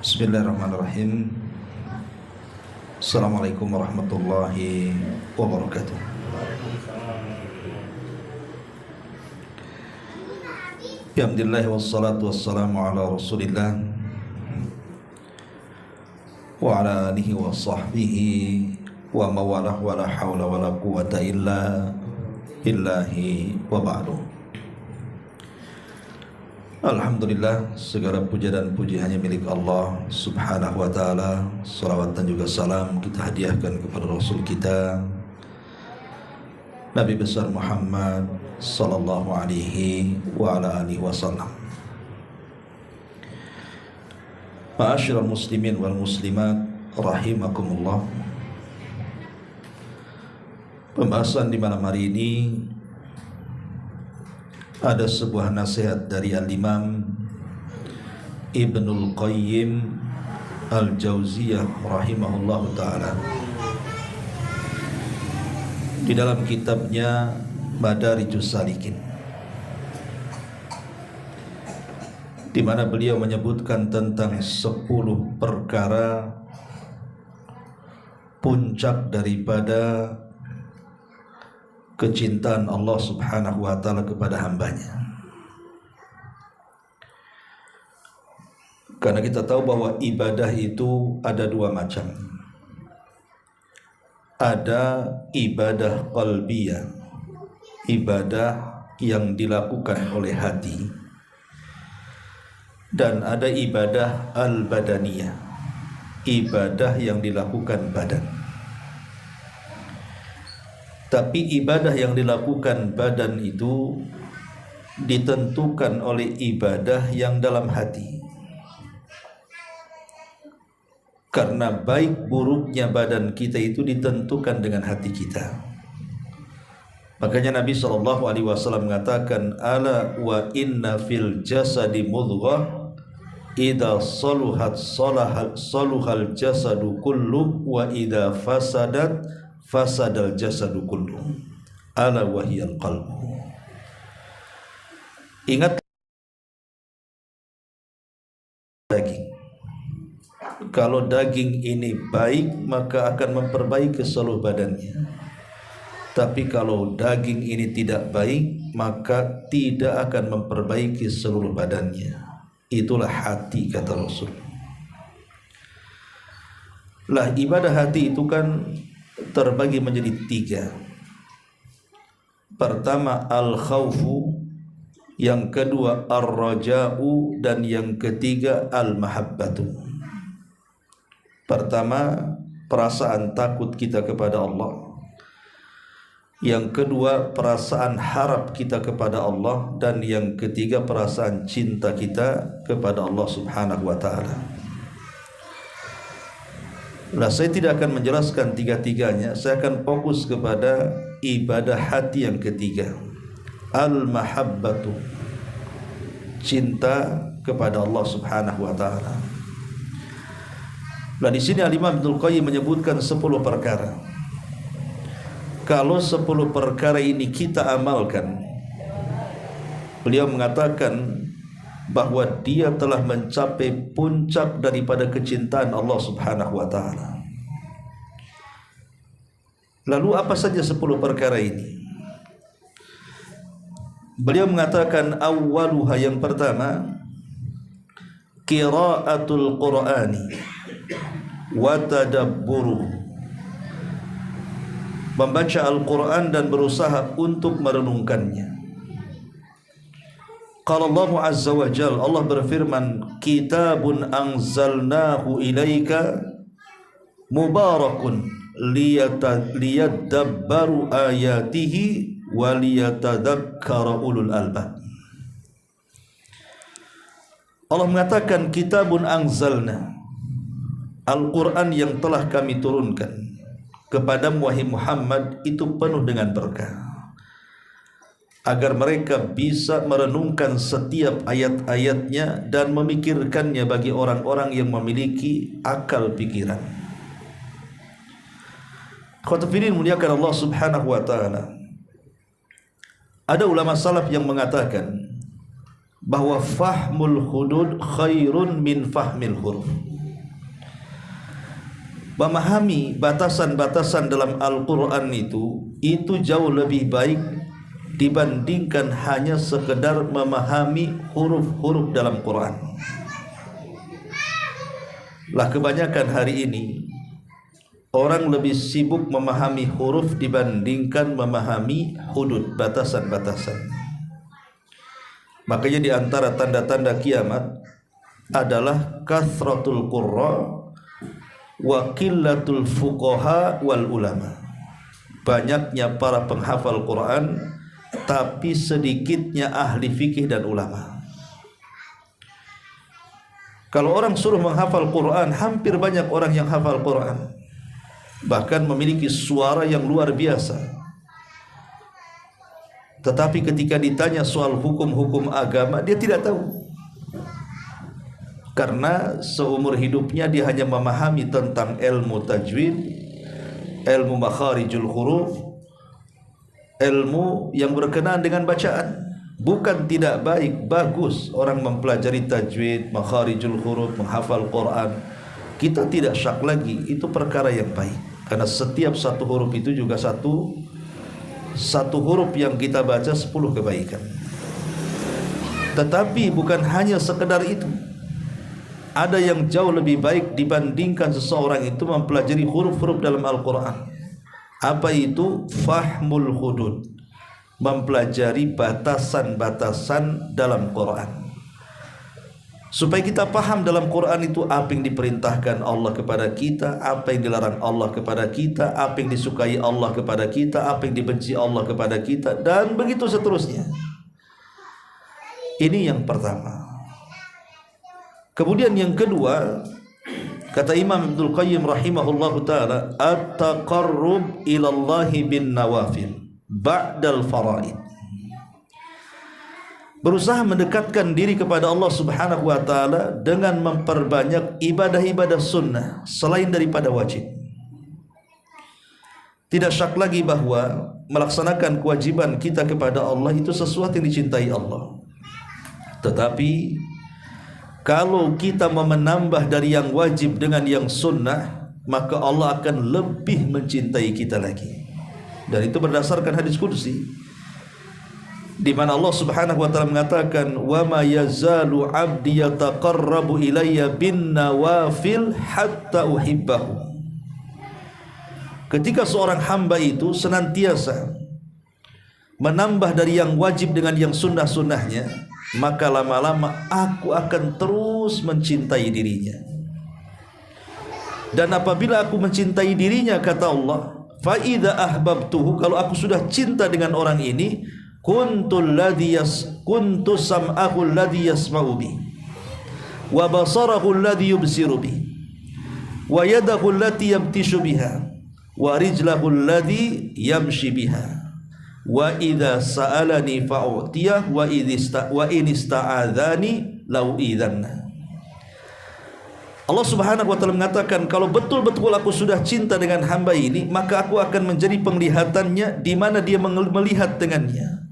Bismillahirrahmanirrahim. Assalamualaikum warahmatullahi wabarakatuh. Alhamdulillah wassalatu wassalamu ala rasulillah wa ala alihi wa sahbihi wa mawalah wa la hawla wa la quwata illa billahi wa ba'du. Alhamdulillah, segala puja dan puji hanya milik Allah subhanahu wa ta'ala. Salawat dan juga salam kita hadiahkan kepada Rasul kita Nabi besar Muhammad sallallahu alaihi wa ala alihi wasallam. Ma'asyiral muslimin wal muslimat rahimakumullah. Pembahasan di malam hari ini ada sebuah nasihat dari Al-Imam Ibnul Qayyim Al-Jauziyah rahimahullahu ta'ala di dalam kitabnya Madarijus Salikin, di mana beliau menyebutkan tentang 10 perkara puncak daripada kecintaan Allah subhanahu wa ta'ala kepada hambanya. Karena kita tahu bahwa ibadah itu ada dua macam. Ada ibadah qalbiyah, ibadah yang dilakukan oleh hati, dan ada ibadah al-badaniyah, ibadah yang dilakukan badan. Tapi ibadah yang dilakukan badan itu ditentukan oleh ibadah yang dalam hati. Karena baik buruknya badan kita itu ditentukan dengan hati kita. Makanya Nabi SAW mengatakan, ala wa inna fil jasadi mudghah idza saluhat saluhal jasadu kullu wa idza fasadat fasadal jasadu kullu ala wahiyal qalbu. Ingat daging. Kalau daging ini baik maka akan memperbaiki seluruh badannya. Tapi kalau daging ini tidak baik maka tidak akan memperbaiki seluruh badannya. Itulah hati, kata Rasul. Lah ibadah hati itu kan terbagi menjadi 3. Pertama al-khawfu, yang kedua ar-raja'u, dan yang ketiga al-mahabbatu. Pertama perasaan takut kita kepada Allah, yang kedua perasaan harap kita kepada Allah, dan yang ketiga perasaan cinta kita kepada Allah subhanahu wa ta'ala. Nah, saya tidak akan menjelaskan tiga-tiganya. Saya akan fokus kepada ibadah hati yang ketiga, al-mahabbatu, cinta kepada Allah subhanahu wa ta'ala. Nah, di sini Al-Imam Ibnul Qayyim menyebutkan 10 perkara. Kalau 10 perkara ini kita amalkan, beliau mengatakan bahwa dia telah mencapai puncak daripada kecintaan Allah subhanahu wa ta'ala. Lalu apa saja 10 perkara ini? Beliau mengatakan awwaluha, yang pertama, qiraatul qur'ani wa tadabburu, membaca Al-Quran dan berusaha untuk merenungkannya. Qala Allah azza wa jalla, Allah berfirman, kitabun anzalnahu ilaika mubarakun liyadabbaru ayatihi wa liyatadakkara ulul albab. Allah mengatakan kitabun anzalna, Al-Quran yang telah kami turunkan kepada wahai Muhammad itu penuh dengan berkah, agar mereka bisa merenungkan setiap ayat-ayatnya dan memikirkannya bagi orang-orang yang memiliki akal pikiran. Khotbinin muliakan Allah subhanahu wa ta'ala. Ada ulama salaf yang mengatakan bahwa fahmul hudud khairun min fahmil huruf. memahami batasan-batasan dalam Al-Quran itu jauh lebih baik dibandingkan hanya sekedar memahami huruf-huruf dalam Quran. Lah kebanyakan hari ini orang lebih sibuk memahami huruf dibandingkan memahami hudud, batasan-batasan. Makanya di antara tanda-tanda kiamat adalah kathratul qurra wa qillatul fuqaha wal ulama. Banyaknya para penghafal Quran tapi sedikitnya ahli fikih dan ulama. Kalau orang suruh menghafal Quran, hampir banyak orang yang hafal Quran, bahkan memiliki suara yang luar biasa. Tetapi ketika ditanya soal hukum-hukum agama, dia tidak tahu. Karena seumur hidupnya dia hanya memahami tentang ilmu tajwid, ilmu makharijul huruf, ilmu yang berkenaan dengan bacaan. Bukan tidak baik, bagus orang mempelajari tajwid, makharijul huruf, menghafal Quran. Kita tidak syak lagi, itu perkara yang baik. Karena setiap satu huruf itu juga satu huruf yang kita baca 10 kebaikan. Tetapi bukan hanya sekedar itu. Ada yang jauh lebih baik dibandingkan seseorang itu mempelajari huruf-huruf dalam Al-Quran. Apa itu? Fahmul hudud, mempelajari batasan-batasan dalam Quran, supaya kita paham dalam Quran itu apa yang diperintahkan Allah kepada kita, apa yang dilarang Allah kepada kita, apa yang disukai Allah kepada kita, apa yang dibenci Allah kepada kita, dan begitu seterusnya. Ini yang pertama. Kemudian yang kedua, kata Imam Ibnul Qayyim rahimahullahu ta'ala, at-taqarrub ilallahi bin nawafil ba'dal faraid. Berusaha mendekatkan diri kepada Allah subhanahu wa ta'ala dengan memperbanyak ibadah-ibadah sunnah selain daripada wajib. Tidak syak lagi bahwa melaksanakan kewajiban kita kepada Allah itu sesuatu yang dicintai Allah. Tetapi kalau kita mau menambah dari yang wajib dengan yang sunnah, maka Allah akan lebih mencintai kita lagi. Dan itu berdasarkan hadis qudsi, di mana Allah Subhanahu wa taala mengatakan, "Wa ma yazalu 'abdi yataqarrabu ilayya bin nawafil hatta uhibbahu." Ketika seorang hamba itu senantiasa menambah dari yang wajib dengan yang sunnah-sunnahnya, maka lama-lama aku akan terus mencintai dirinya. Dan apabila aku mencintai dirinya, kata Allah, fa idza ahbabtuhu, kalau aku sudah cinta dengan orang ini, kuntu sam'ahu alladhi yasma'u bi, wa basarahu alladhi yubsiru bi, wa yadahu allati yamtishu biha, wa rijlahu alladhi yamshi biha, wa idza sa'alani fa'utiyah, wa in ista'adzani lau'idzanna. Allah Subhanahu wa taala mengatakan, kalau betul-betul aku sudah cinta dengan hamba ini, maka aku akan menjadi penglihatannya di mana dia melihat dengannya.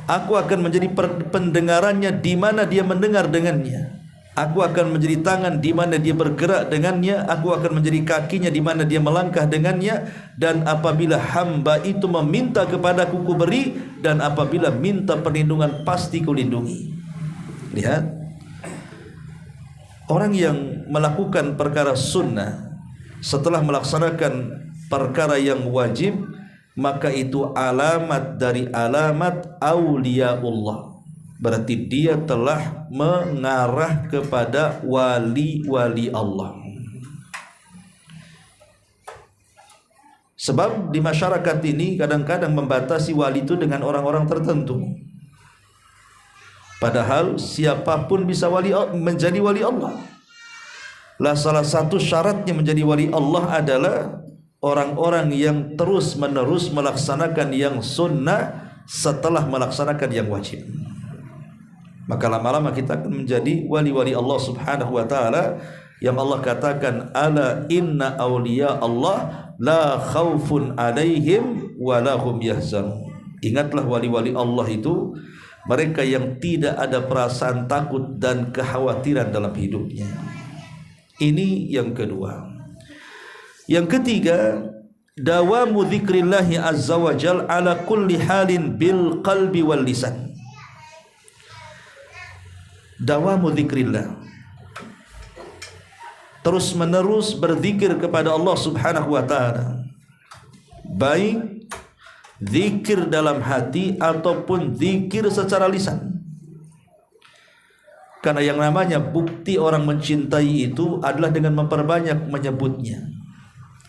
Aku akan menjadi pendengarannya di mana dia mendengar dengannya. Aku akan menjadi tangan di mana dia bergerak dengannya. Aku akan menjadi kakinya di mana dia melangkah dengannya. Dan apabila hamba itu meminta kepadaku, ku beri, dan apabila minta perlindungan, pasti ku lindungi. Lihat, orang yang melakukan perkara sunnah setelah melaksanakan perkara yang wajib, maka itu alamat dari alamat auliaullah. Berarti dia telah mengarah kepada wali-wali Allah. Sebab di masyarakat ini kadang-kadang membatasi wali itu dengan orang-orang tertentu. Padahal siapapun bisa menjadi wali Allah. Lah salah satu syaratnya menjadi wali Allah adalah orang-orang yang terus-menerus melaksanakan yang sunnah setelah melaksanakan yang wajib. Maka lama-lama kita akan menjadi wali-wali Allah Subhanahu wa ta'ala, yang Allah katakan, ala inna awliya Allah la khawfun alaihim wa lahum yahzanun. Ingatlah wali-wali Allah itu mereka yang tidak ada perasaan takut dan kekhawatiran dalam hidupnya. Ini yang kedua. Yang ketiga, dawamu dzikrillahi azza wa jal ala kulli halin bil qalbi wal lisan. Dawamu dzikrillah, terus menerus berzikir kepada Allah Subhanahu wa taala, baik zikir dalam hati ataupun zikir secara lisan. Karena yang namanya bukti orang mencintai itu adalah dengan memperbanyak menyebutnya.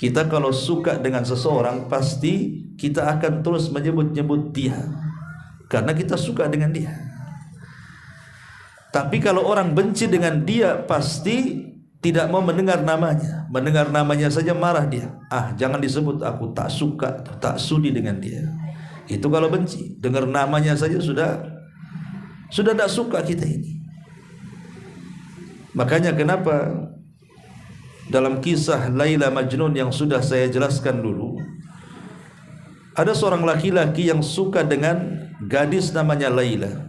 Kita kalau suka dengan seseorang, pasti kita akan terus menyebut-nyebut dia, karena kita suka dengan dia. Tapi kalau orang benci dengan dia, pasti tidak mau mendengar namanya. Mendengar namanya saja marah dia. Jangan disebut, aku tak suka, tak sudi dengan dia. Itu kalau benci. Dengar namanya saja sudah tak suka kita ini. Makanya kenapa dalam kisah Laila Majnun yang sudah saya jelaskan dulu, ada seorang laki-laki yang suka dengan gadis namanya Laila.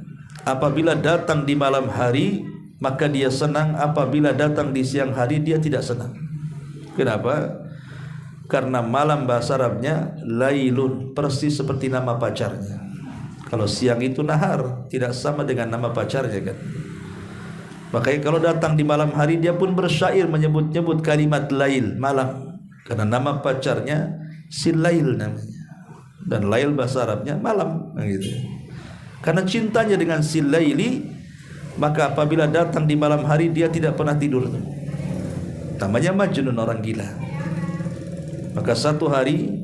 Apabila datang di malam hari, maka dia senang. Apabila datang di siang hari, dia tidak senang. Kenapa? Karena malam bahasa Arabnya Lailun, persis seperti nama pacarnya. Kalau siang itu nahar, tidak sama dengan nama pacarnya kan. Makanya kalau datang di malam hari, dia pun bersyair menyebut-nyebut kalimat Lail, malam. Karena nama pacarnya si Lail namanya. Dan Lail bahasa Arabnya malam gitu. Karena cintanya dengan si Laili, maka apabila datang di malam hari, dia tidak pernah tidur. Namanya Majnun, orang gila. Maka satu hari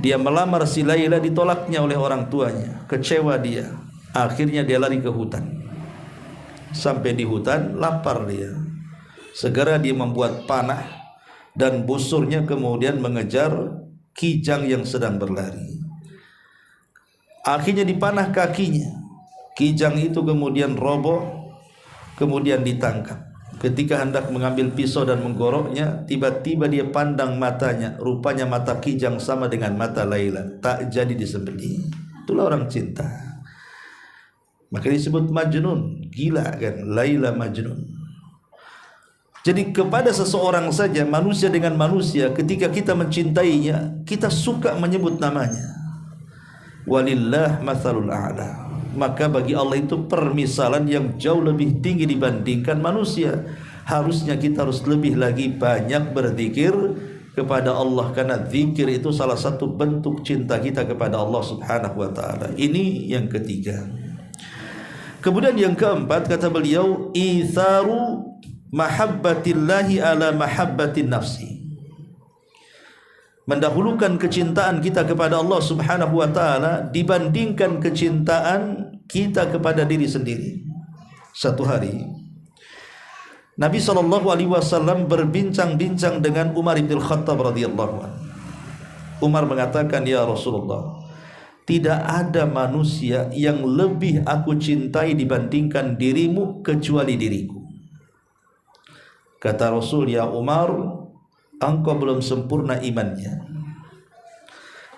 dia melamar si Laila, ditolaknya oleh orang tuanya. Kecewa dia. Akhirnya dia lari ke hutan. Sampai di hutan, lapar dia. Segera dia membuat panah dan busurnya, kemudian mengejar kijang yang sedang berlari. Akhirnya dipanah kakinya. Kijang itu kemudian roboh, kemudian ditangkap. Ketika hendak mengambil pisau dan menggoroknya, tiba-tiba dia pandang matanya. Rupanya mata kijang sama dengan mata Laila, tak jadi disembelih. Itulah orang cinta. Maka disebut Majnun, gila kan, Laila Majnun. Jadi kepada seseorang saja, manusia dengan manusia, ketika kita mencintainya, kita suka menyebut namanya. Walillah matsalul a'la. Maka bagi Allah itu permisalan yang jauh lebih tinggi dibandingkan manusia. Harusnya kita harus lebih lagi banyak berzikir kepada Allah, karena zikir itu salah satu bentuk cinta kita kepada Allah Subhanahu wa taala. Ini yang ketiga. Kemudian yang keempat, kata beliau, itharu mahabbatillahi ala mahabbatin nafsi. Mendahulukan kecintaan kita kepada Allah Subhanahu wa taala dibandingkan kecintaan kita kepada diri sendiri. Satu hari Nabi SAW berbincang-bincang dengan Umar bin Khattab radhiyallahu anhu. Umar mengatakan, ya Rasulullah, tidak ada manusia yang lebih aku cintai dibandingkan dirimu kecuali diriku. Kata Rasul, ya Umar, engkau belum sempurna imannya.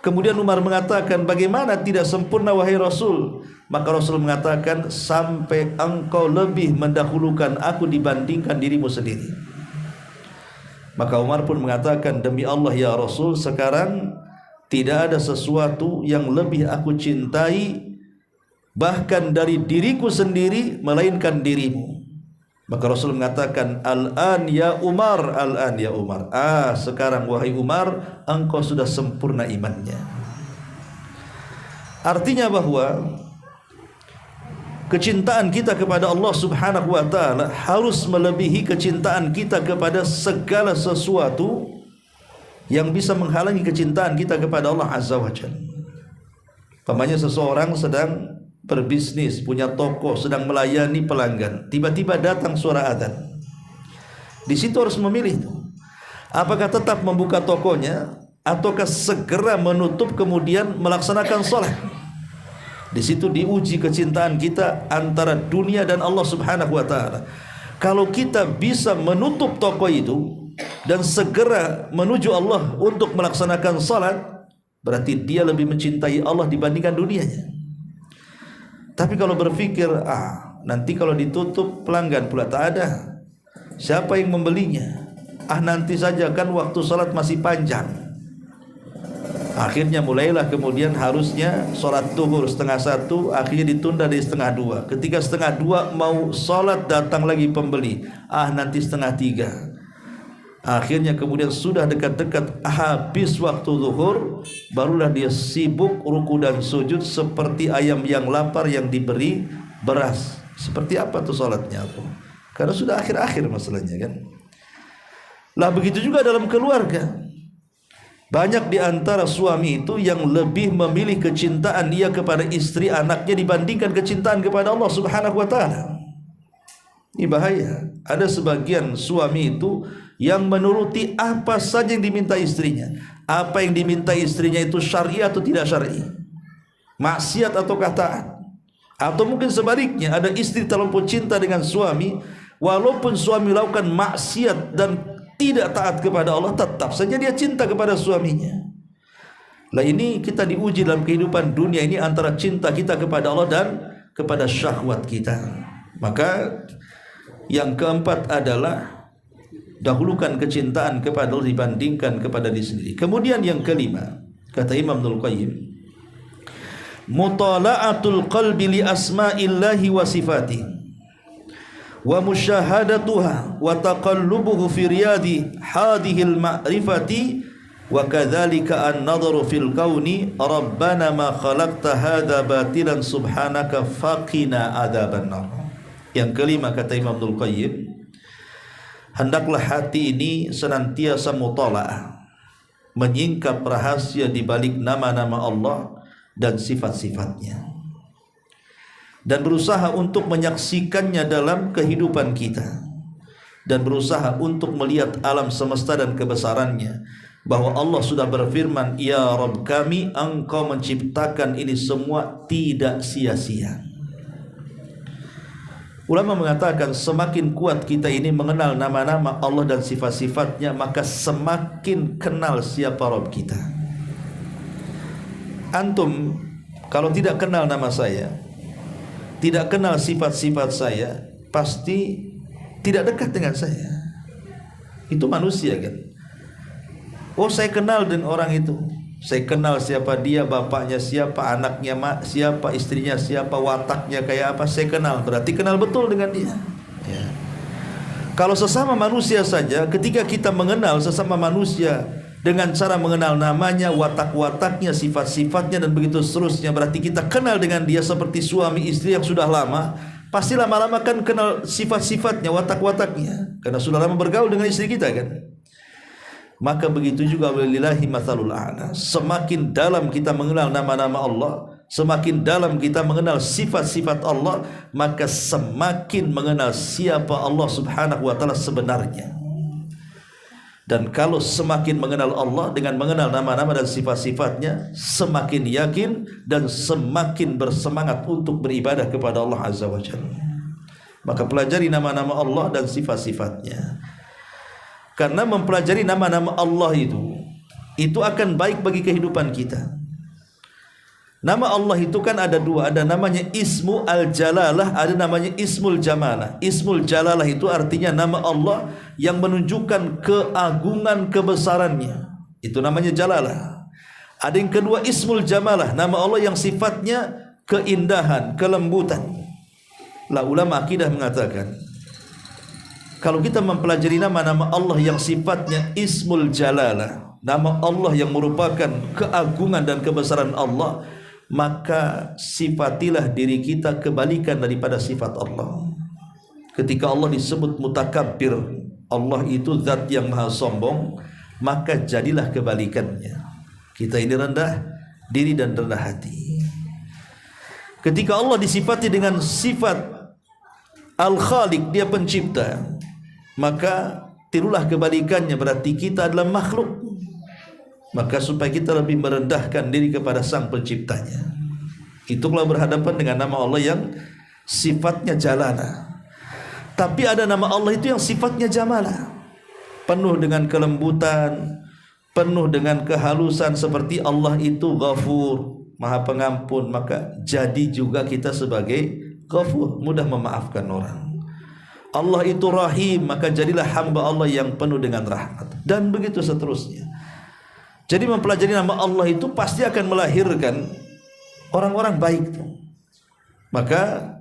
Kemudian Umar mengatakan, bagaimana tidak sempurna wahai Rasul? Maka Rasul mengatakan, sampai engkau lebih mendahulukan aku dibandingkan dirimu sendiri. Maka Umar pun mengatakan, demi Allah ya Rasul, sekarang tidak ada sesuatu yang lebih aku cintai bahkan dari diriku sendiri melainkan dirimu. Maka Rasul mengatakan, al-an ya Umar, al-an ya Umar. Sekarang wahai Umar, engkau sudah sempurna imannya. Artinya bahwa kecintaan kita kepada Allah Subhanahu wa taala harus melebihi kecintaan kita kepada segala sesuatu yang bisa menghalangi kecintaan kita kepada Allah Azza wa Jalla. Pamannya seseorang sedang berbisnis, punya toko, sedang melayani pelanggan, tiba-tiba datang suara adzan. Di situ harus memilih, apakah tetap membuka tokonya ataukah segera menutup kemudian melaksanakan sholat. Di situ diuji kecintaan kita antara dunia dan Allah Subhanahu wa taala. Kalau kita bisa menutup toko itu dan segera menuju Allah untuk melaksanakan salat, berarti dia lebih mencintai Allah dibandingkan dunianya. Tapi kalau berpikir, nanti kalau ditutup pelanggan pula tak ada, siapa yang membelinya? nanti saja kan waktu salat masih panjang. Akhirnya mulailah kemudian harusnya sholat zuhur 1:30, akhirnya ditunda di 1:30. Ketika 2:30 mau sholat, datang lagi pembeli, nanti 2:30. Akhirnya kemudian sudah dekat-dekat habis waktu zuhur, barulah dia sibuk ruku dan sujud seperti ayam yang lapar yang diberi beras. Seperti apa tuh sholatnya tuh? Karena sudah akhir-akhir masalahnya kan. Lah begitu juga dalam keluarga. Banyak di antara suami itu yang lebih memilih kecintaan dia kepada istri anaknya dibandingkan kecintaan kepada Allah Subhanahu wa taala. Ini bahaya. Ada sebagian suami itu yang menuruti apa saja yang diminta istrinya. Apa yang diminta istrinya itu syar'i atau tidak syar'i, maksiat ataukah taat. Atau mungkin sebaliknya, ada istri terlampau cinta dengan suami, walaupun suami melakukan maksiat dan tidak taat kepada Allah, tetap saja dia cinta kepada suaminya. Lah ini kita diuji dalam kehidupan dunia ini antara cinta kita kepada Allah dan kepada syahwat kita. Maka yang keempat adalah dahulukan kecintaan kepada Allah dibandingkan kepada diri sendiri. Kemudian yang kelima, kata Imam Ibnul Qayyim, mutala'atul qalbi li asma'illahi wa sifatihi wa musyahadatuha wa taqallubuhu fi riyadi hadhil ma'rifati wa kadzalika an-nadharu fil kauni rabbana ma khalaqta hadza batilan subhanaka faqina adzaban nar. Yang kelima, kata Imam Ibnul Qayyim, hendaklah hati ini senantiasa mutala'ah, menyingkap rahasia di balik nama-nama Allah dan sifat-sifatnya, dan berusaha untuk menyaksikannya dalam kehidupan kita, dan berusaha untuk melihat alam semesta dan kebesarannya, bahwa Allah sudah berfirman, ya Rabb kami, engkau menciptakan ini semua tidak sia-sia. Ulama mengatakan semakin kuat kita ini mengenal nama-nama Allah dan sifat-sifatnya, maka semakin kenal siapa Rabb kita. Antum kalau tidak kenal nama saya, tidak kenal sifat-sifat saya, pasti tidak dekat dengan saya. Itu manusia kan. Oh, saya kenal dengan orang itu, saya kenal siapa dia, bapaknya siapa, anaknya siapa, istrinya siapa, wataknya kayak apa, saya kenal. Berarti kenal betul dengan dia ya. Kalau sesama manusia saja, ketika kita mengenal sesama manusia dengan cara mengenal namanya, watak-wataknya, sifat-sifatnya, dan begitu seterusnya, berarti kita kenal dengan dia seperti suami istri yang sudah lama. Pasti lama-lama kan kenal sifat-sifatnya, watak-wataknya, karena sudah lama bergaul dengan istri kita kan. Maka begitu juga walillahi matsalul a'la. Semakin dalam kita mengenal nama-nama Allah, semakin dalam kita mengenal sifat-sifat Allah, maka semakin mengenal siapa Allah Subhanahu wa taala sebenarnya. Dan kalau semakin mengenal Allah dengan mengenal nama-nama dan sifat-sifatnya, semakin yakin dan semakin bersemangat untuk beribadah kepada Allah Azza wa Jalla. Maka pelajari nama-nama Allah dan sifat-sifatnya. Karena mempelajari nama-nama Allah itu akan baik bagi kehidupan kita. Nama Allah itu kan ada dua, ada namanya Ismu Al-Jalalah, ada namanya Ismul Jamalah. Ismul Jalalah itu artinya nama Allah yang menunjukkan keagungan kebesarannya, itu namanya Jalalah. Ada yang kedua Ismul Jamalah, nama Allah yang sifatnya keindahan, kelembutan. Lah ulama akidah mengatakan, kalau kita mempelajari nama-nama Allah yang sifatnya Ismul Jalalah, nama Allah yang merupakan keagungan dan kebesaran Allah, maka sifatilah diri kita kebalikan daripada sifat Allah. Ketika Allah disebut mutakabbir, Allah itu zat yang maha sombong, maka jadilah kebalikannya. Kita ini rendah diri dan rendah hati. Ketika Allah disifati dengan sifat Al-Khaliq, dia pencipta, maka tirulah kebalikannya, berarti kita adalah makhluk. Maka supaya kita lebih merendahkan diri kepada Sang Penciptanya, itu kalau berhadapan dengan nama Allah yang sifatnya Jalala. Tapi ada nama Allah itu yang sifatnya Jamalah, penuh dengan kelembutan, penuh dengan kehalusan, seperti Allah itu Ghafur, Maha Pengampun. Maka jadi juga kita sebagai Ghafur, mudah memaafkan orang. Allah itu Rahim, maka jadilah hamba Allah yang penuh dengan rahmat, dan begitu seterusnya. Jadi mempelajari nama Allah itu pasti akan melahirkan orang-orang baik tuh. Maka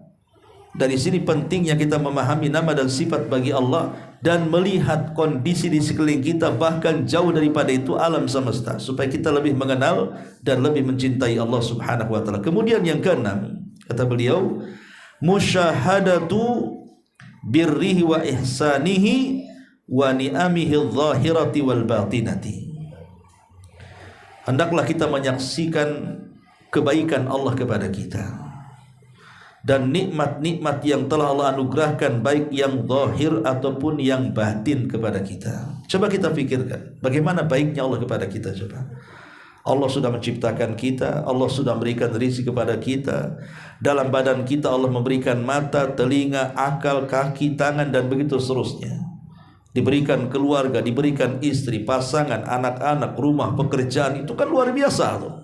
dari sini pentingnya kita memahami nama dan sifat bagi Allah dan melihat kondisi di sekeliling kita, bahkan jauh daripada itu alam semesta, supaya kita lebih mengenal dan lebih mencintai Allah Subhanahu wa taala. Kemudian yang keenam, kata beliau, musyahadatu birrihi wa ihsanihi wa ni'amihi adh-dhahirati wal batinati. Hendaklah kita menyaksikan kebaikan Allah kepada kita dan nikmat-nikmat yang telah Allah anugerahkan, baik yang zahir ataupun yang batin kepada kita. Coba kita pikirkan bagaimana baiknya Allah kepada kita. Coba, Allah sudah menciptakan kita, Allah sudah memberikan rezeki kepada kita, dalam badan kita Allah memberikan mata, telinga, akal, kaki, tangan, dan begitu seterusnya. Diberikan keluarga, diberikan istri, pasangan, anak-anak, rumah, pekerjaan. Itu kan luar biasa tuh,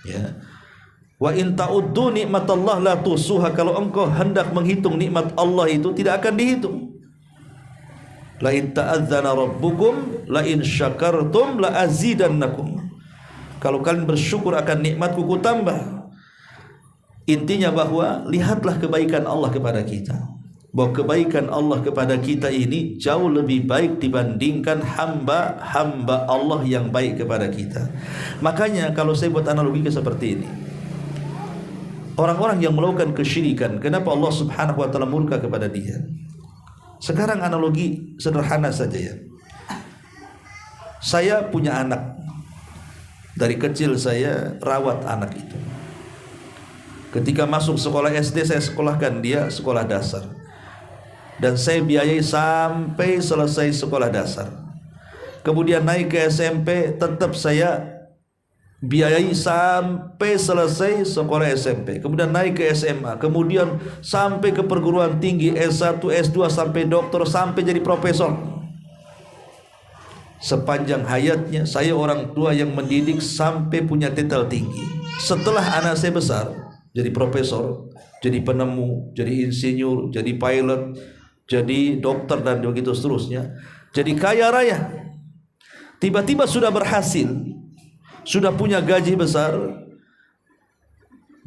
ya. Wa in ta'uddu nikmatallah la tusuha. Kalau engkau hendak menghitung nikmat Allah itu tidak akan dihitung. La in ta'adzana rabbukum la in syakartum la azidannakum. Kalau kalian bersyukur akan nikmatku ku tambah. Intinya bahwa lihatlah kebaikan Allah kepada kita, bahwa kebaikan Allah kepada kita ini jauh lebih baik dibandingkan hamba-hamba Allah yang baik kepada kita. Makanya kalau saya buat analogi seperti ini, orang-orang yang melakukan kesyirikan, kenapa Allah Subhanahu wa taala murka kepada dia? Sekarang analogi sederhana saja ya. Saya punya anak. Dari kecil saya rawat anak itu. Ketika masuk sekolah SD, saya sekolahkan dia sekolah dasar. Dan saya biayai sampai selesai sekolah dasar. Kemudian naik ke SMP, tetap saya biayai sampai selesai sekolah SMP. Kemudian naik ke SMA, kemudian sampai ke perguruan tinggi, S1, S2, sampai doktor, sampai jadi profesor. Sepanjang hayatnya saya orang tua yang mendidik sampai punya titel tinggi. Setelah anak saya besar, jadi profesor, jadi penemu, jadi insinyur, jadi pilot, jadi dokter, dan begitu seterusnya, jadi kaya raya, tiba-tiba sudah berhasil, sudah punya gaji besar,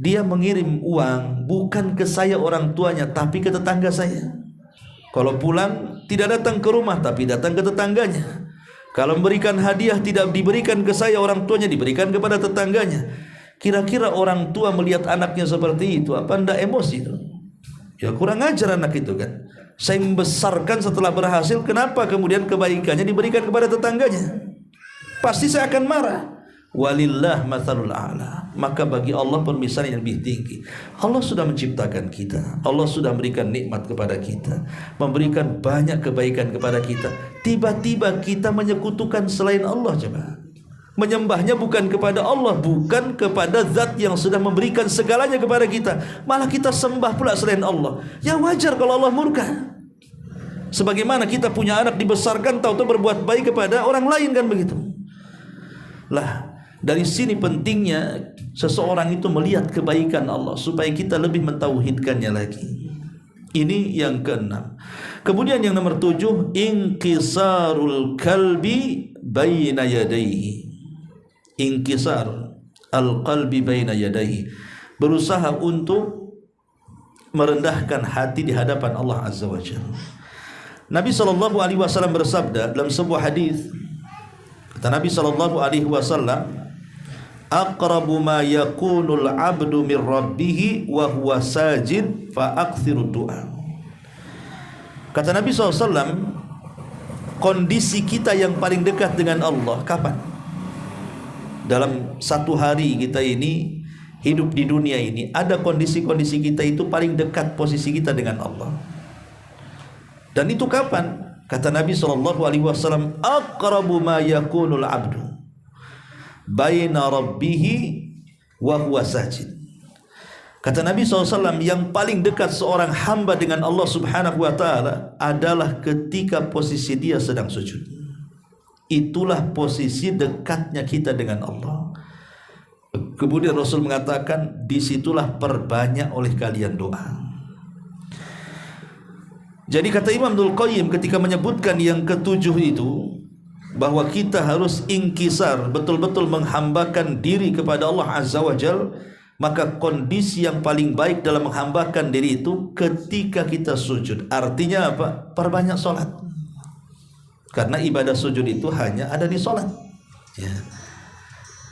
dia mengirim uang bukan ke saya orang tuanya, tapi ke tetangga saya. Kalau pulang tidak datang ke rumah, tapi datang ke tetangganya. Kalau memberikan hadiah tidak diberikan ke saya orang tuanya, diberikan kepada tetangganya. Kira-kira orang tua melihat anaknya seperti itu, apa ndak emosi itu? Ya kurang ajar anak itu kan. Saya membesarkan setelah berhasil, kenapa kemudian kebaikannya diberikan kepada tetangganya? Pasti saya akan marah. Walillah matsalul a'la. Maka bagi Allah permisalan yang lebih tinggi. Allah sudah menciptakan kita, Allah sudah memberikan nikmat kepada kita, memberikan banyak kebaikan kepada kita. Tiba-tiba kita menyekutukan selain Allah. Coba, menyembahnya bukan kepada Allah, bukan kepada zat yang sudah memberikan segalanya kepada kita, malah kita sembah pula selain Allah. Ya wajar kalau Allah murka. Sebagaimana kita punya anak dibesarkan, tahu-tahu berbuat baik kepada orang lain, kan begitu. Lah, dari sini pentingnya seseorang itu melihat kebaikan Allah supaya kita lebih mentauhidkannya lagi. Ini yang keenam. Kemudian yang nomor 7, inkisarul kalbi baina yadayhi. Inkisar al-qalbi baina yadayhi, berusaha untuk merendahkan hati di hadapan Allah Azza wa Jalla. Nabi sallallahu alaihi wasallam bersabda dalam sebuah hadis, kata Nabi sallallahu alaihi wasallam, aqrabu ma yakunul abdu min rabbih wa huwa sajid fa akthiru du'a. Kata Nabi SAW, kondisi kita yang paling dekat dengan Allah kapan? Dalam satu hari kita ini hidup di dunia ini, ada kondisi-kondisi kita itu paling dekat posisi kita dengan Allah. Dan itu kapan? Kata Nabi SAW, aqrabu ma yakunul abdu baina rabbihi wa huwa sajid. Kata Nabi SAW, yang paling dekat seorang hamba dengan Allah Subhanahu wa ta'ala adalah ketika posisi dia sedang sujud. Itulah posisi dekatnya kita dengan Allah. Kemudian Rasul mengatakan, disitulah perbanyak oleh kalian doa. Jadi kata Imam Ibnul Qayyim ketika menyebutkan yang ketujuh itu, bahwa kita harus inkisar, betul-betul menghambakan diri kepada Allah Azza wa Jal, maka kondisi yang paling baik dalam menghambakan diri itu ketika kita sujud. Artinya apa? Perbanyak sholat. Karena ibadah sujud itu hanya ada di sholat ya.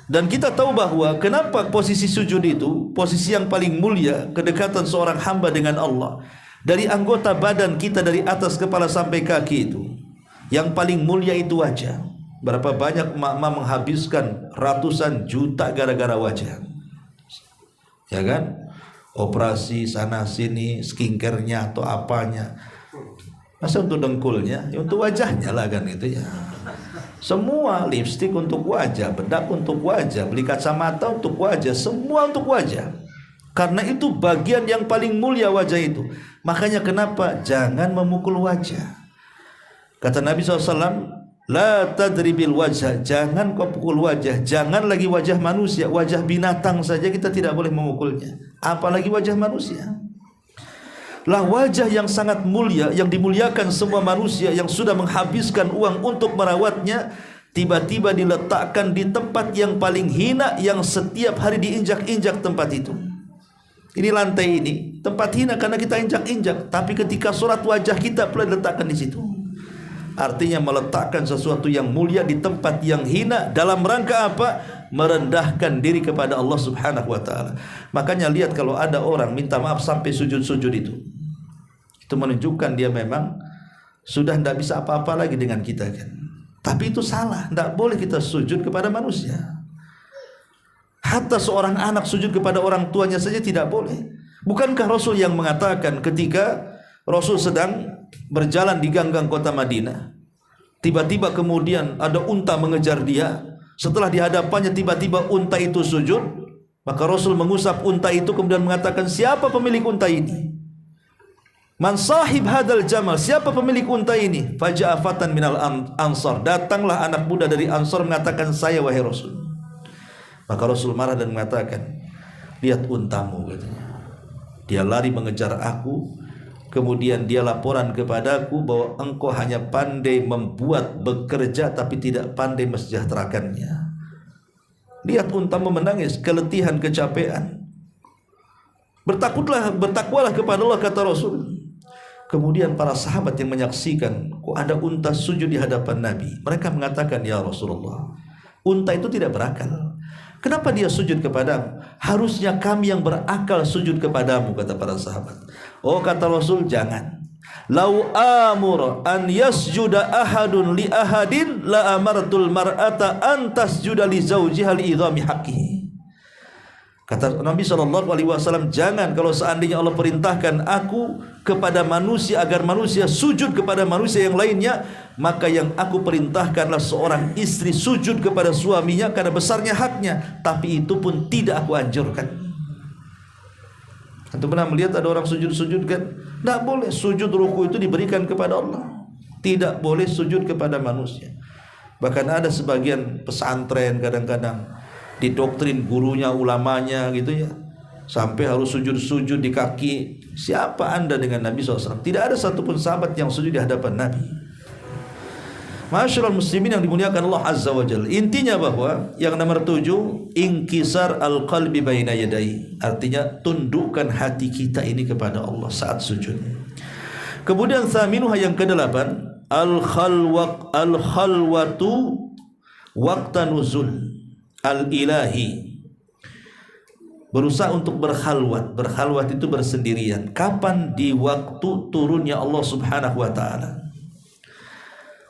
Dan kita tahu bahwa kenapa posisi sujud itu posisi yang paling mulia, kedekatan seorang hamba dengan Allah. Dari anggota badan kita dari atas kepala sampai kaki itu, yang paling mulia itu wajah. Berapa banyak emak-emak menghabiskan ratusan juta gara-gara wajah, ya kan? Operasi sana sini, skincare-nya atau apanya. Masa untuk dengkulnya, ya untuk wajahnya lah kan itu ya. Semua lipstik untuk wajah, bedak untuk wajah, beli kacamata untuk wajah, semua untuk wajah. Karena itu bagian yang paling mulia wajah itu. Makanya kenapa jangan memukul wajah. Kata Nabi SAW, la tadribil wajah, jangan kau pukul wajah. Jangan lagi wajah manusia, wajah binatang saja kita tidak boleh memukulnya, apalagi wajah manusia. Lah wajah yang sangat mulia, yang dimuliakan semua manusia, yang sudah menghabiskan uang untuk merawatnya, tiba-tiba diletakkan di tempat yang paling hina, yang setiap hari diinjak-injak tempat itu. Ini lantai ini tempat hina karena kita injak-injak, tapi ketika sholat wajah kita pula diletakkan di situ. Artinya meletakkan sesuatu yang mulia di tempat yang hina dalam rangka apa? Merendahkan diri kepada Allah Subhanahu wa taala. Makanya lihat kalau ada orang minta maaf sampai sujud-sujud itu menunjukkan dia memang sudah tidak bisa apa-apa lagi dengan kita kan. Tapi itu salah, tidak boleh kita sujud kepada manusia. Hatta seorang anak sujud kepada orang tuanya saja tidak boleh. Bukankah Rasul yang mengatakan ketika Rasul sedang berjalan di ganggang kota Madinah, tiba-tiba kemudian ada unta mengejar dia. Setelah di hadapannya tiba-tiba unta itu sujud, maka Rasul mengusap unta itu kemudian mengatakan, siapa pemilik unta ini? Man sahib hadal jamal, siapa pemilik unta ini? Faja'a fatan minal ansar, datanglah anak muda dari Ansar mengatakan, saya wahai Rasul. Maka Rasul marah dan mengatakan, lihat untamu katanya. Dia lari mengejar aku, kemudian dia laporan kepadaku bahwa engkau hanya pandai membuat bekerja tapi tidak pandai mensejahterakannya. Lihat untamu menangis, keletihan, kecapean. Bertakwalah kepada Allah, kata Rasul. Kemudian para sahabat yang menyaksikan, kok ada unta sujud di hadapan Nabi. Mereka mengatakan, ya Rasulullah, unta itu tidak berakal. Kenapa dia sujud kepadamu? Harusnya kami yang berakal sujud kepadamu, kata para sahabat. Oh, kata Rasul, jangan. Lau amur an yasjuda ahadun li ahadin la amartul mar'ata an tasjuda li zawjiha li idhami haqqihi. Kata Nabi SAW, jangan, kalau seandainya Allah perintahkan aku kepada manusia agar manusia sujud kepada manusia yang lainnya, maka yang aku perintahkanlah seorang istri sujud kepada suaminya karena besarnya haknya. Tapi itu pun tidak aku anjurkan. Antum pernah melihat ada orang sujud-sujud kan? Tidak boleh. Sujud ruku itu diberikan kepada Allah, tidak boleh sujud kepada manusia. Bahkan ada sebagian pesantren kadang-kadang didoktrin gurunya, ulamanya gitu ya, sampai harus sujud-sujud di kaki. Siapa anda dengan Nabi SAW? Tidak ada satupun sahabat yang sujud di hadapan Nabi. Masyaallah muslimin yang dimuliakan Allah Azza wa Jalla. Intinya bahwa yang nomor 7, inkisar al-qalbi baina yadai. Artinya tundukkan hati kita ini kepada Allah saat sujud. Kemudian thaminuha yang ke-8, al-khalwatu waqta nuzul al-ilahi. Berusaha untuk berkhalwat. Berkhalwat itu bersendirian. Kapan? Di waktu turunnya Allah Subhanahu wa ta'ala.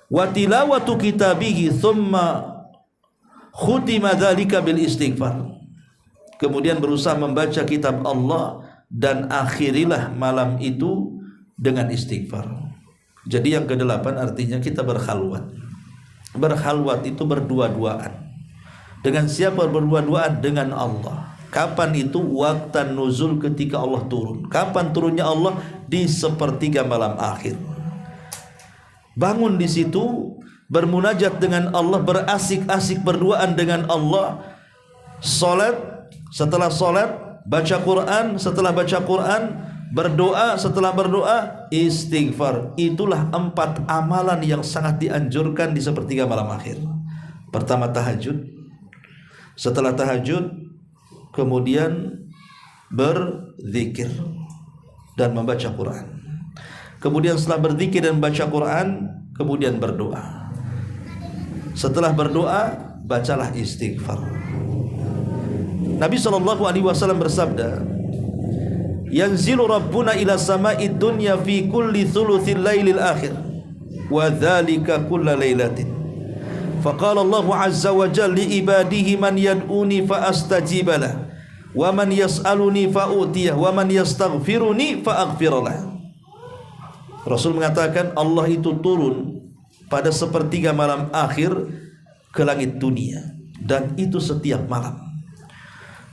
Wa tilawatu kitabihi thumma khutima dzalika bil istighfar. Kemudian berusaha membaca kitab Allah dan akhirilah malam itu dengan istighfar. Jadi yang ke-8 artinya kita berkhalwat. Berkhalwat itu berdua-duaan. Dengan siapa berdua-duaan? Dengan Allah. Kapan itu? Waktan nuzul, ketika Allah turun. Kapan turunnya Allah? Di sepertiga malam akhir. Bangun di situ, bermunajat dengan Allah, berasik-asik berduaan dengan Allah. Salat, setelah salat baca Quran, setelah baca Quran berdoa, setelah berdoa istighfar. Itulah 4 amalan yang sangat dianjurkan di sepertiga malam akhir. Pertama tahajud, setelah tahajud kemudian berzikir dan membaca Quran. Kemudian setelah berzikir dan membaca Quran, kemudian berdoa. Setelah berdoa, bacalah istighfar. Nabi SAW bersabda, yanzilu rabbuna ila sama'id dunya fi kulli thuluthil lailil akhir wa dhalika kulla lailatin. Faqala Allah azza wa jalla li ibadihi man yad'uni fa astajiba lah wa man yas'aluni fa utiyah wa man yastaghfiruni fa aghfir lah. Rasul mengatakan Allah itu turun pada sepertiga malam akhir ke langit dunia, dan itu setiap malam.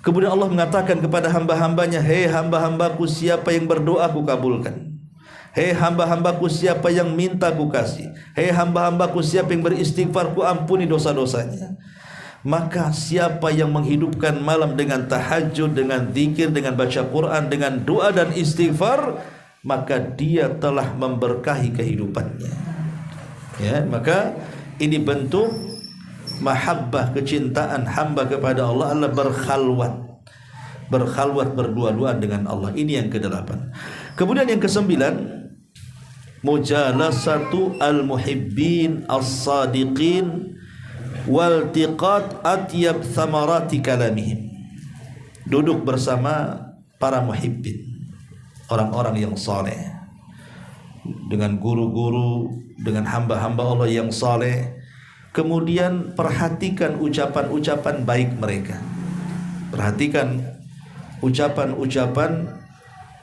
Kemudian Allah mengatakan kepada hamba-hambanya, hei hamba-hambaku, siapa yang berdoa ku kabulkan. Hei hamba-hambaku, siapa yang minta ku kasih. Hei hamba-hambaku, siapa yang beristighfar ku ampuni dosa-dosanya. Maka siapa yang menghidupkan malam dengan tahajud, dengan zikir, dengan baca Quran, dengan doa dan istighfar, maka dia telah memberkahi kehidupannya. Ya, maka ini bentuk mahabbah, kecintaan hamba kepada Allah adalah berkhalwat berdua-duaan dengan Allah. Ini yang ke-8. Kemudian yang ke-9, mujalasatu al-muhibbin as-sadiqin waltiqat atyab thamarati kalamihim. Duduk bersama para muhibbin, orang-orang yang saleh, dengan guru-guru, dengan hamba-hamba Allah yang saleh. Kemudian perhatikan ucapan-ucapan baik mereka. Perhatikan ucapan-ucapan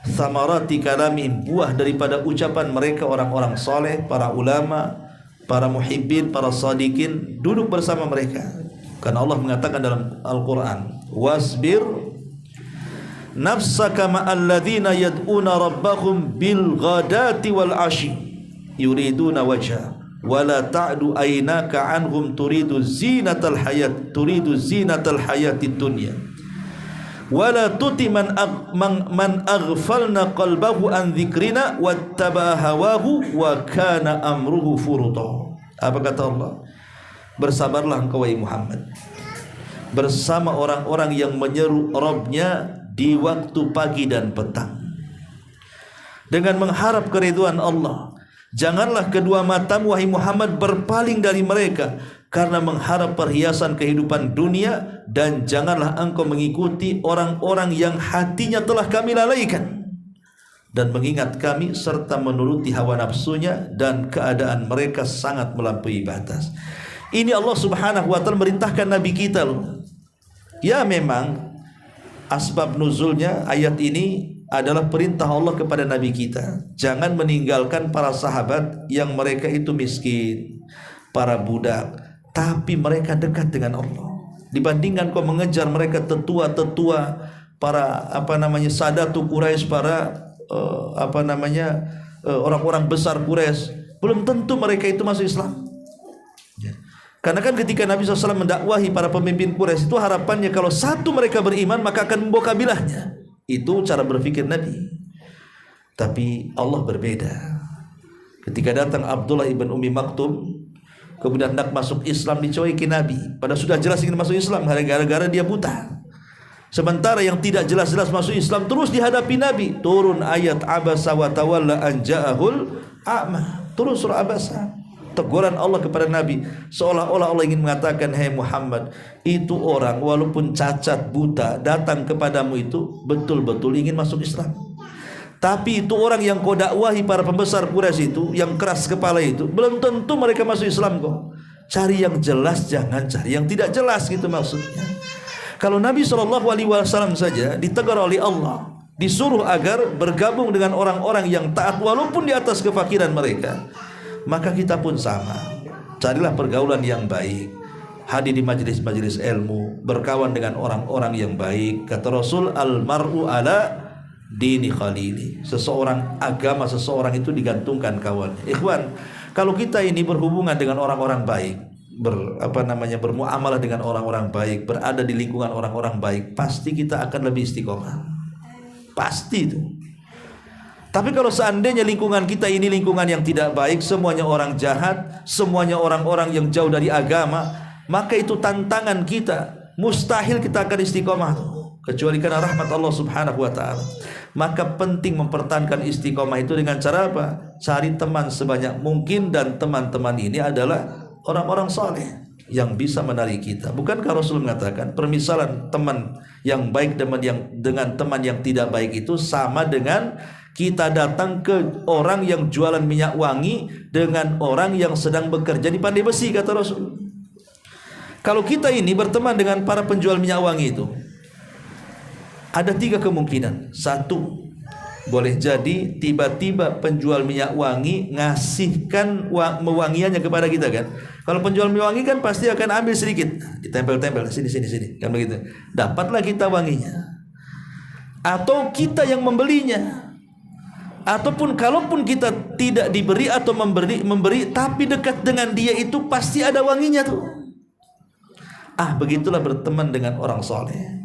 samarati kalamihim, buah daripada ucapan mereka orang-orang saleh, para ulama, para muhibbin, para sadiqin. Duduk bersama mereka. Karena Allah mengatakan dalam Al-Quran, wasbir nafsaka ma'alladzina yad'una rabbahum bil ghadati wal ashi yuriduna wajha wala ta'du aynaka anhum turidu zinatal hayatid dunya wala tuti man aghfalna qalbahu an dzikrina wattaba'a hawahu wa kana amruhu furuta. Apa kata Allah? Bersabarlah engkau wahai Muhammad bersama orang-orang yang menyeru Rabbnya di waktu pagi dan petang dengan mengharap keridhaan Allah. Janganlah kedua matamu wahai Muhammad berpaling dari mereka karena mengharap perhiasan kehidupan dunia, dan janganlah engkau mengikuti orang-orang yang hatinya telah kami lalaikan dan mengingat kami serta menuruti hawa nafsunya, dan keadaan mereka sangat melampaui batas. Ini Allah Subhanahu wa ta'ala merintahkan Nabi kita loh. Ya, memang asbab nuzulnya ayat ini adalah perintah Allah kepada Nabi kita. Jangan meninggalkan para sahabat yang mereka itu miskin, para budak, tapi mereka dekat dengan Allah. Dibandingkan kau mengejar mereka tetua-tetua, para sadatu Quraisy, para orang-orang besar Quraisy, belum tentu mereka itu masuk Islam. Ya. Karena kan ketika Nabi SAW mendakwahi para pemimpin Quraisy itu harapannya kalau satu mereka beriman maka akan membawa kabilahnya. Itu cara berpikir Nabi. Tapi Allah berbeda. Ketika datang Abdullah ibn Ummi Maktum, kemudian hendak masuk Islam, dicuekin Nabi. Padahal sudah jelas ingin masuk Islam, gara-gara dia buta. Sementara yang tidak jelas-jelas masuk Islam terus dihadapi Nabi. Turun ayat abasa wa tawalla an ja'ahul a'ma. Turun surah Abasa. Teguran Allah kepada Nabi, seolah-olah Allah ingin mengatakan, hei Muhammad, itu orang walaupun cacat buta datang kepadamu itu betul-betul ingin masuk Islam. Tapi itu orang yang kau dakwahi, para pembesar Quraisy itu, yang keras kepala itu, belum tentu mereka masuk Islam kok. Cari yang jelas, jangan cari yang tidak jelas, gitu maksudnya. Kalau Nabi SAW saja ditegur oleh Allah, disuruh agar bergabung dengan orang-orang yang taat walaupun di atas kefakiran mereka, maka kita pun sama. Carilah pergaulan yang baik, hadir di majelis-majelis ilmu, berkawan dengan orang-orang yang baik. Kata Rasul, al-mar'u ala dini khalili. Seseorang, agama seseorang itu digantungkan kawannya. Ikhwan, kalau kita ini berhubungan dengan orang-orang baik, bermuamalah dengan orang-orang baik, berada di lingkungan orang-orang baik, pasti kita akan lebih istiqomah. Pasti itu. Tapi kalau seandainya lingkungan kita ini lingkungan yang tidak baik, semuanya orang jahat, semuanya orang-orang yang jauh dari agama, maka itu tantangan kita. Mustahil kita akan istiqomah kecuali karena rahmat Allah Subhanahu wa taala. Maka penting mempertahankan istiqomah itu dengan cara apa? Cari teman sebanyak mungkin, dan teman-teman ini adalah orang-orang saleh yang bisa menarik kita. Bukankah Rasul mengatakan permisalan teman yang baik dengan teman yang tidak baik itu sama dengan kita datang ke orang yang jualan minyak wangi dengan orang yang sedang bekerja di pandai besi, kata Rasul. Kalau kita ini berteman dengan para penjual minyak wangi itu, ada 3 kemungkinan. 1, boleh jadi tiba-tiba penjual minyak wangi ngasihkan mewangiannya kepada kita kan. Kalau penjual minyak wangi kan pasti akan ambil sedikit, ditempel-tempel sini kan begitu. Dapatlah kita wanginya. Atau kita yang membelinya. Ataupun kalaupun kita tidak diberi atau memberi tapi dekat dengan dia itu pasti ada wanginya tuh. Begitulah berteman dengan orang soleh.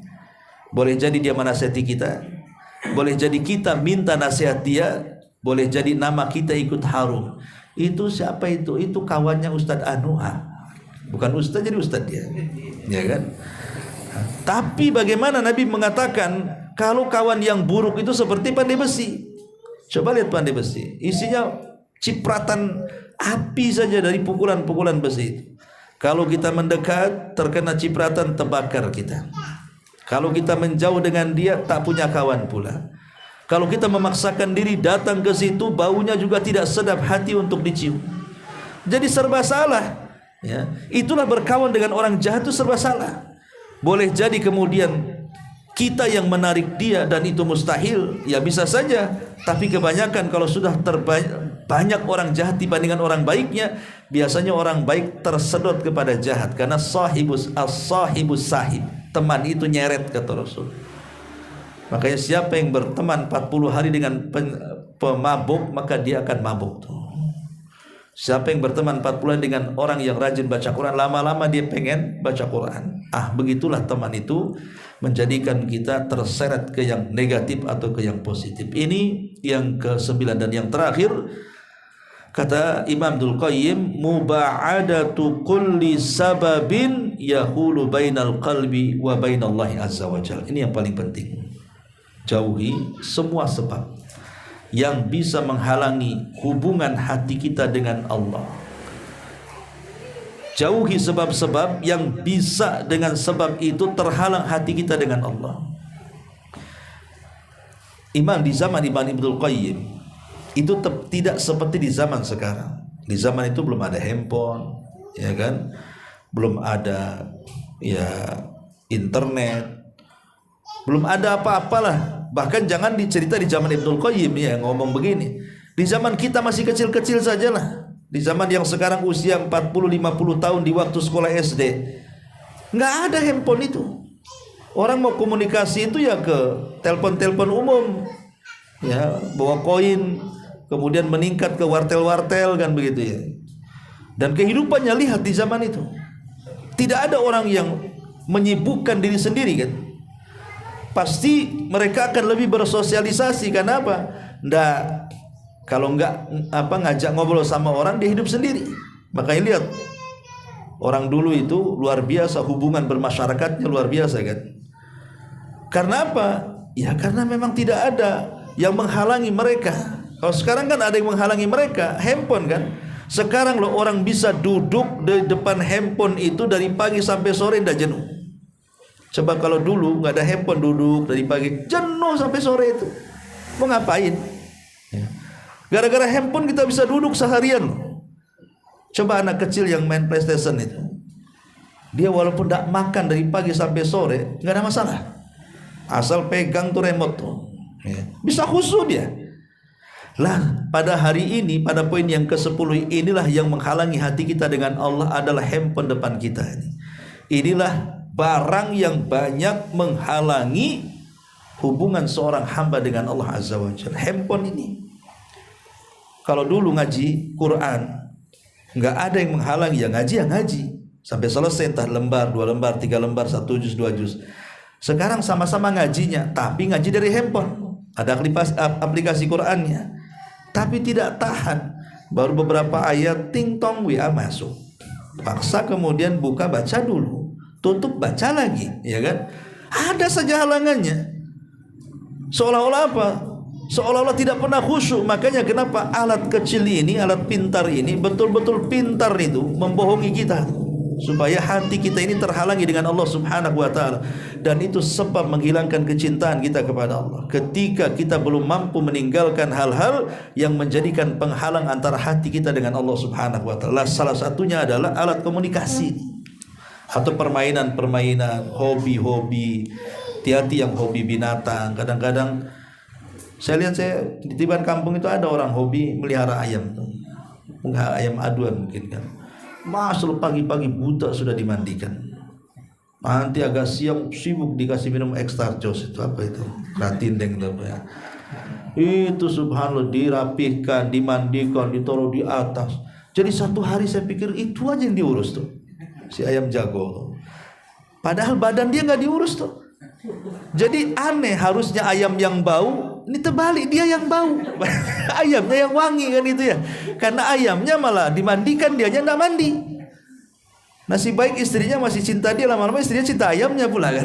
Boleh jadi dia menasihati kita, boleh jadi kita minta nasihat dia, boleh jadi nama kita ikut harum. Itu siapa itu? Itu kawannya Ustadz Anu. Bukan Ustadz jadi Ustadz dia, ya kan? Tapi bagaimana Nabi mengatakan kalau kawan yang buruk itu seperti pandai besi. Coba lihat pandai besi, isinya cipratan api saja dari pukulan-pukulan besi itu. Kalau kita mendekat terkena cipratan, terbakar kita. Kalau kita menjauh dengan dia, tak punya kawan pula. Kalau kita memaksakan diri datang ke situ, baunya juga tidak sedap hati untuk dicium. Jadi serba salah. Ya, itulah berkawan dengan orang jahat itu serba salah. Boleh jadi kemudian kita yang menarik dia dan itu mustahil, ya bisa saja. Tapi kebanyakan kalau sudah banyak orang jahat dibandingkan orang baiknya, biasanya orang baik tersedot kepada jahat karena sahibus sahib, teman itu nyeret, kata Rasul. Makanya siapa yang berteman 40 hari dengan pemabuk, maka dia akan mabuk tuh. Siapa yang berteman 40 hari dengan orang yang rajin baca Quran, lama-lama dia pengen baca Quran. Begitulah teman itu menjadikan kita terseret ke yang negatif atau ke yang positif. Ini yang ke-9 dan yang terakhir, kata Imam Ibnul Qayyim, muba'adatu kulli sababin yahulu bainal qalbi wa bainallahi azza wa jalla. Ini yang paling penting. Jauhi semua sebab yang bisa menghalangi hubungan hati kita dengan Allah. Jauhi sebab-sebab yang bisa dengan sebab itu terhalang hati kita dengan Allah. Di zaman Imam Ibnul Qayyim itu tidak seperti di zaman sekarang. Di zaman itu belum ada handphone, ya kan? Belum ada internet. Belum ada apa-apalah. Bahkan jangan dicerita di zaman Ibnul Qayyim ya ngomong begini. Di zaman kita masih kecil-kecil sajalah. Di zaman yang sekarang usia 40-50 tahun di waktu sekolah SD, nggak ada handphone itu. Orang mau komunikasi itu ya ke telepon-telepon umum, ya bawa koin, kemudian meningkat ke wartel-wartel kan begitu ya. Dan kehidupannya lihat di zaman itu, tidak ada orang yang menyibukkan diri sendiri kan. Pasti mereka akan lebih bersosialisasi. Kenapa? Kalau ngajak ngobrol sama orang, dia hidup sendiri. Makanya lihat orang dulu itu luar biasa, hubungan bermasyarakatnya luar biasa kan. Karena apa? Ya karena memang tidak ada yang menghalangi mereka. Kalau sekarang kan ada yang menghalangi mereka, handphone kan. Sekarang loh orang bisa duduk di depan handphone itu dari pagi sampai sore tidak jenuh. Coba kalau dulu nggak ada handphone, duduk dari pagi jenuh sampai sore itu. Mau ngapain? Ya. Gara-gara handphone kita bisa duduk seharian. Coba anak kecil yang main PlayStation itu, dia walaupun tidak makan dari pagi sampai sore nggak ada masalah, asal pegang tuh remote tuh, ya. Bisa khusyuk dia. Lah pada hari ini, pada poin yang ke-10 inilah yang menghalangi hati kita dengan Allah adalah handphone depan kita ini. Inilah barang yang banyak menghalangi hubungan seorang hamba dengan Allah Azza wa Jalla. Handphone ini. Kalau dulu ngaji Quran nggak ada yang menghalangi, ya ngaji sampai selesai, entah lembar, 2 lembar, 3 lembar, 1 juz, 2 juz. Sekarang sama-sama ngajinya, tapi ngaji dari handphone. ada aplikasi Qur'annya, tapi tidak tahan. Baru beberapa ayat ting tong WA masuk. Paksa kemudian buka baca dulu, tutup baca lagi, ya kan? Ada saja halangannya. Seolah-olah apa? Seolah-olah tidak pernah khusyuk. Makanya kenapa alat kecil ini, alat pintar ini betul-betul pintar itu membohongi kita, supaya hati kita ini terhalangi dengan Allah Subhanahu wa taala, dan itu sebab menghilangkan kecintaan kita kepada Allah. Ketika kita belum mampu meninggalkan hal-hal yang menjadikan penghalang antara hati kita dengan Allah Subhanahu wa taala. Salah satunya adalah alat komunikasi atau permainan-permainan, hobi-hobi. Hati-hati yang hobi binatang. Kadang-kadang saya lihat, saya di tiban kampung itu ada orang hobi melihara ayam, ayam aduan mungkin kan. Masuk pagi-pagi buta sudah dimandikan. Nanti agak siang sibuk dikasih minum ekstrakjos, itu apa itu? Ratindeng ya. Itu subhanallah dirapihkan, dimandikan, ditaruh di atas. Jadi satu hari saya pikir itu aja yang diurus tuh si ayam jago. Padahal badan dia nggak diurus tuh. Jadi aneh, harusnya ayam yang bau, ini terbalik, dia yang bau. Ayamnya yang wangi kan itu ya. Karena ayamnya malah dimandikan, dianya enggak mandi. Nasib baik istrinya masih cinta dia, lama-lama istrinya cinta ayamnya pula kan.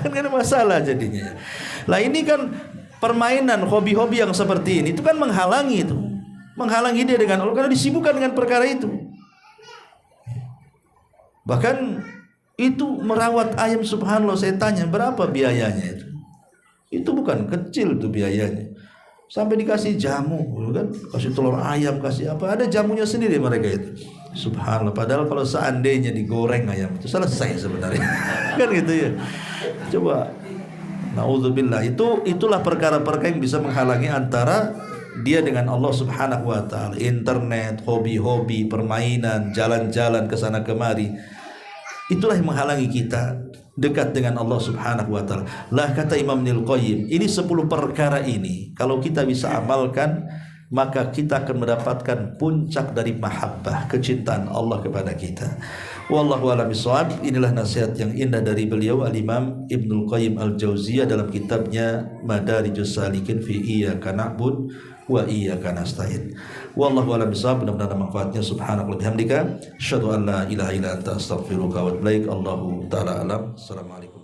Kan ada masalah jadinya. Lah ini kan permainan, hobi-hobi yang seperti ini itu kan menghalangi itu. Menghalangi dia dengan Allah karena disibukkan dengan perkara itu. Bahkan itu merawat ayam, subhanallah, saya tanya berapa biayanya itu. Itu bukan kecil tuh biayanya. Sampai dikasih jamu kan, kasih telur ayam, kasih apa, ada jamunya sendiri mereka itu. Subhanallah, padahal kalau seandainya digoreng ayam itu selesai sebenarnya. Kan gitu ya. Coba, naudzubillah, itulah perkara-perkara yang bisa menghalangi antara dia dengan Allah Subhanahu wa taala. Internet, hobi-hobi, permainan, jalan-jalan ke sana kemari. Itulah yang menghalangi kita dekat dengan Allah Subhanahu wa taala. Lah kata Imam Ibnul Qayyim, ini 10 perkara ini kalau kita bisa amalkan, maka kita akan mendapatkan puncak dari mahabbah, kecintaan Allah kepada kita. Wallahu a'lam bishawab. Inilah nasihat yang indah dari beliau Al-Imam Ibnul Qayyim Al-Jauziyah dalam kitabnya Madarijus Salikin fi Iyyaka na'bud wa iyyaka nasta'in. Wallahu a'lam bishawab. Mudah-mudahan ada manfaatnya. Subhanallah bihamdika asyhadu an la ilaha illa anta astaghfiruka wa atubu ilaik. Allahu taala alam. Assalamualaikum.